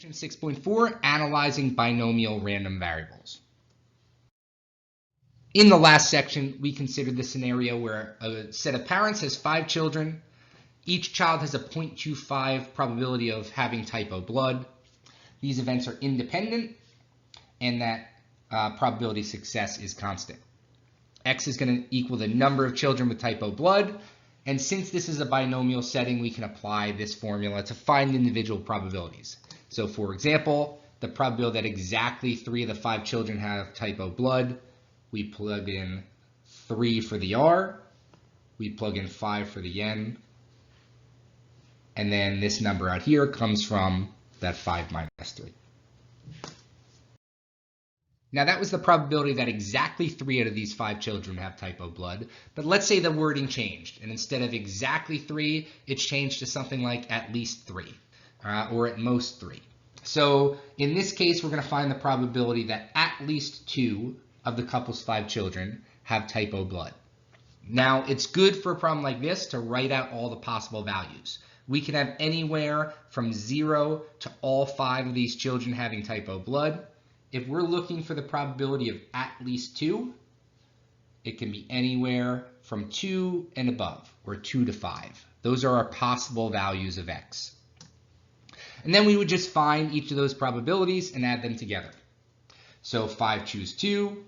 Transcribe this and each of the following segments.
Section 6.4, analyzing binomial random variables. In the last section, we considered the scenario where a set of parents has 5 children. Each child has a 0.25 probability of having type O blood. These events are independent, and that probability of success is constant. X is going to equal the number of children with type O blood. And since this is a binomial setting, we can apply this formula to find individual probabilities. So for example, the probability that exactly 3 of the 5 children have type O blood, we plug in 3 for the R, we plug in 5 for the N, and then this number out here comes from that 5 minus 3. Now that was the probability that exactly 3 out of these 5 children have type O blood, but let's say the wording changed, and instead of exactly 3, it's changed to something like at least 3, or at most 3. So in this case, we're going to find the probability that at least 2 of the couple's 5 children have type O blood. Now it's good for a problem like this to write out all the possible values. We can have anywhere from 0 to all 5 of these children having type O blood. If we're looking for the probability of at least 2, it can be anywhere from 2 and above, or 2 to 5. Those are our possible values of X. And then we would just find each of those probabilities and add them together. So 5 choose 2,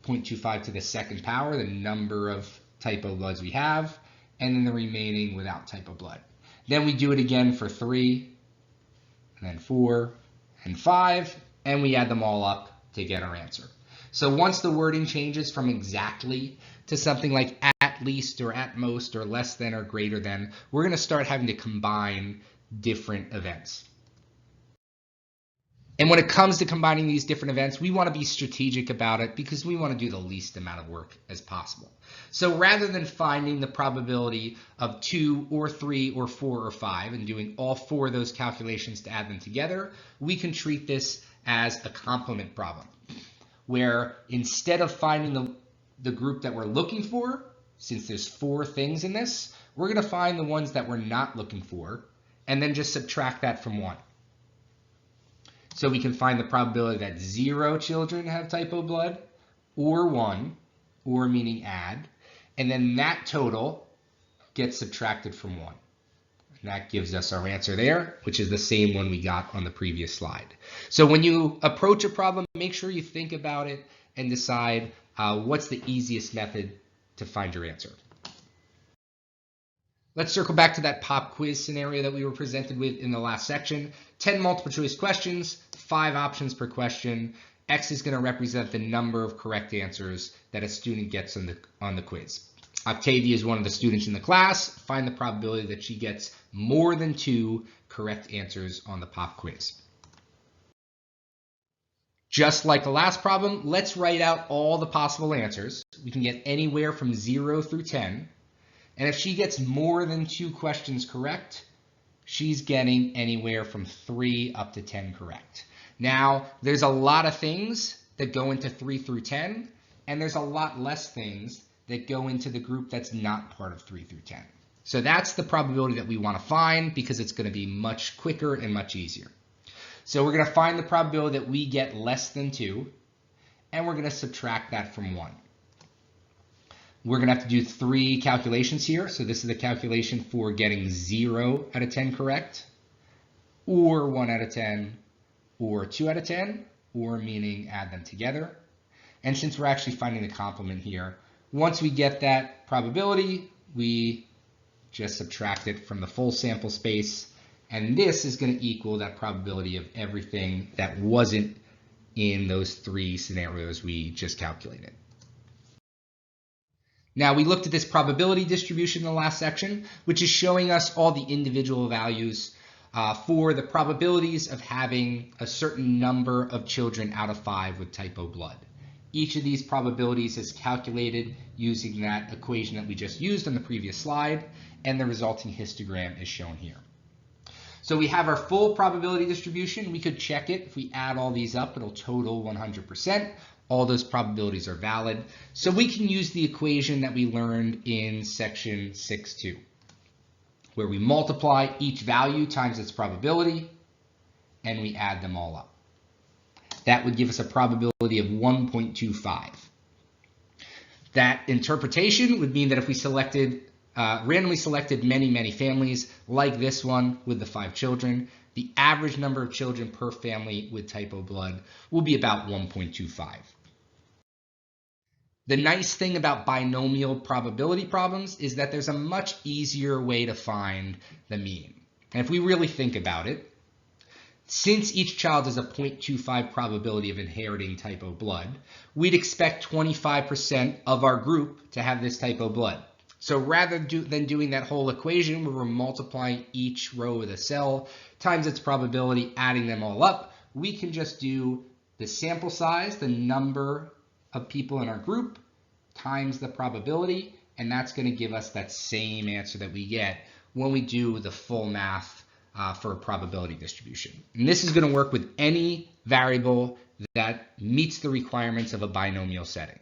0.25 to the second power, the number of type O bloods we have, and then the remaining without type O blood. Then we do it again for 3, and then 4, and 5, and we add them all up to get our answer. So once the wording changes from exactly to something like at least or at most or less than or greater than, we're going to start having to combine different events. And when it comes to combining these different events, we want to be strategic about it because we want to do the least amount of work as possible. So rather than finding the probability of 2 or 3 or 4 or 5 and doing all 4 of those calculations to add them together, we can treat this as a complement problem, where instead of finding the group that we're looking for, since there's 4 things in this, we're going to find the ones that we're not looking for and then just subtract that from 1. So we can find the probability that 0 children have type O blood, or 1, or meaning add, and then that total gets subtracted from 1. And that gives us our answer there, which is the same one we got on the previous slide. So when you approach a problem, make sure you think about it and decide what's the easiest method to find your answer. Let's circle back to that pop quiz scenario that we were presented with in the last section. 10 multiple choice questions, 5 options per question. X is going to represent the number of correct answers that a student gets on the quiz. Octavia is one of the students in the class. Find the probability that she gets more than 2 correct answers on the pop quiz. Just like the last problem, let's write out all the possible answers. We can get anywhere from 0 through 10. And if she gets more than 2 questions correct, she's getting anywhere from 3 up to 10 correct. Now, there's a lot of things that go into 3 through 10, and there's a lot less things that go into the group that's not part of 3 through 10. So that's the probability that we want to find because it's going to be much quicker and much easier. So we're going to find the probability that we get less than 2, and we're going to subtract that from 1. We're going to have to do 3 calculations here. So this is the calculation for getting 0 out of 10 correct, or 1 out of 10, or 2 out of 10, or meaning add them together. And since we're actually finding the complement here, once we get that probability, we just subtract it from the full sample space. And this is going to equal that probability of everything that wasn't in those 3 scenarios we just calculated. Now we looked at this probability distribution in the last section, which is showing us all the individual values for the probabilities of having a certain number of children out of 5 with type O blood. Each of these probabilities is calculated using that equation that we just used on the previous slide, and the resulting histogram is shown here. So we have our full probability distribution. We could check it. If we add all these up, it'll total 100%. All those probabilities are valid. So we can use the equation that we learned in section 6.2, where we multiply each value times its probability, and we add them all up. That would give us a probability of 1.25. That interpretation would mean that if we randomly selected many families like this one with the 5 children, the average number of children per family with type O blood will be about 1.25. The nice thing about binomial probability problems is that there's a much easier way to find the mean. And if we really think about it, since each child has a 0.25 probability of inheriting type O blood, we'd expect 25% of our group to have this type O blood. So rather than doing that whole equation where we're multiplying each row of the cell times its probability, adding them all up, we can just do the sample size, the number of people in our group, times the probability, and that's going to give us that same answer that we get when we do the full math for a probability distribution. And this is going to work with any variable that meets the requirements of a binomial setting.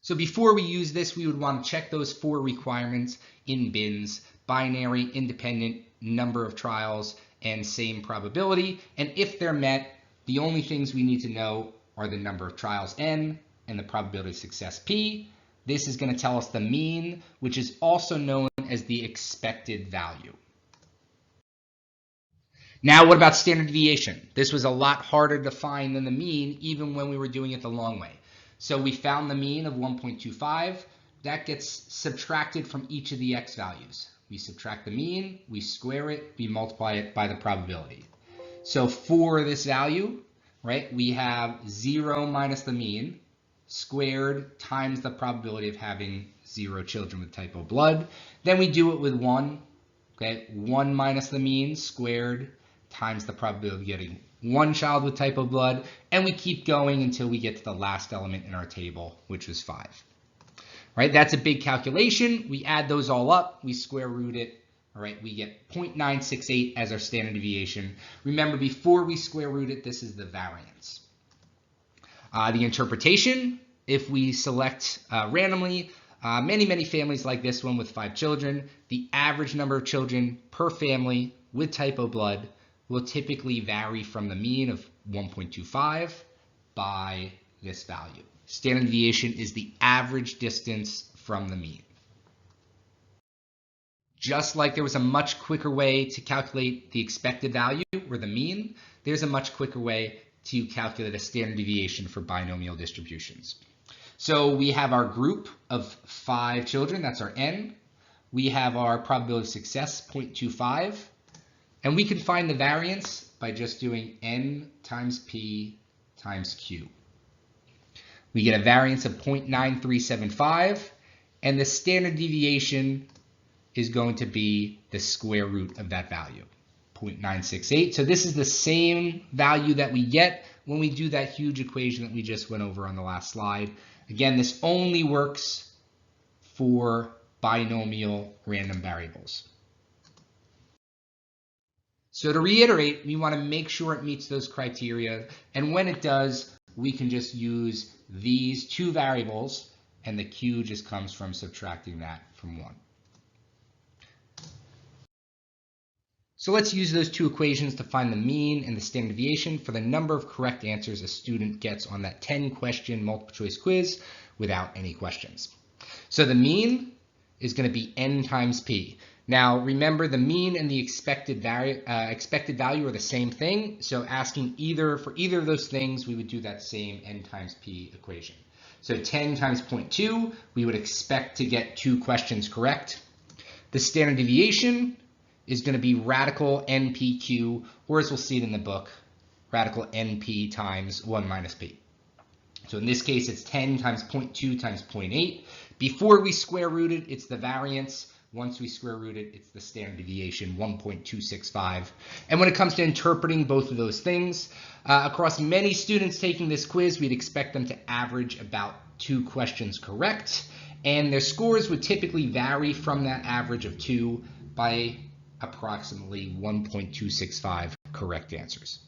So before we use this, we would want to check those 4 requirements in bins: binary, independent, number of trials, and same probability. And if they're met, the only things we need to know are the number of trials n and the probability of success p. This is going to tell us the mean, which is also known as the expected value. Now, what about standard deviation? This was a lot harder to find than the mean, even when we were doing it the long way. So we found the mean of 1.25. That gets subtracted from each of the x values. We subtract the mean, we square it, we multiply it by the probability. So for this value, right, we have 0 minus the mean squared times the probability of having 0 children with type O blood. Then we do it with 1. Okay, 1 minus the mean squared times the probability of getting 1 child with type O blood, and we keep going until we get to the last element in our table, which was 5. Right, that's a big calculation. We add those all up, we square root it. All right, we get 0.968 as our standard deviation. Remember, before we square root it, this is the variance. The interpretation, if we select randomly many families like this one with 5 children, the average number of children per family with type O blood will typically vary from the mean of 1.25 by this value. Standard deviation is the average distance from the mean. Just like there was a much quicker way to calculate the expected value, or the mean, there's a much quicker way to calculate a standard deviation for binomial distributions. So we have our group of 5 children, that's our n. We have our probability of success, 0.25. And we can find the variance by just doing n times p times q. We get a variance of 0.9375, and the standard deviation is going to be the square root of that value, 0.968. So this is the same value that we get when we do that huge equation that we just went over on the last slide. Again, this only works for binomial random variables. So to reiterate, we want to make sure it meets those criteria, and when it does, we can just use these 2 variables, and the q just comes from subtracting that from 1. So let's use those 2 equations to find the mean and the standard deviation for the number of correct answers a student gets on that 10-question multiple choice quiz without any questions. So the mean is going to be n times p. Now remember, the mean and the expected value are the same thing. So asking for either of those things, we would do that same n times p equation. So 10 times 0.2, we would expect to get 2 questions correct. The standard deviation is going to be radical npq, or as we'll see it in the book, radical np times 1 minus p. So in this case, it's 10 times 0.2 times 0.8. Before we square root it, it's the variance. Once we square root it, it's the standard deviation, 1.265. And when it comes to interpreting both of those things, across many students taking this quiz, we'd expect them to average about 2 questions correct. And their scores would typically vary from that average of 2 by approximately 1.265 correct answers.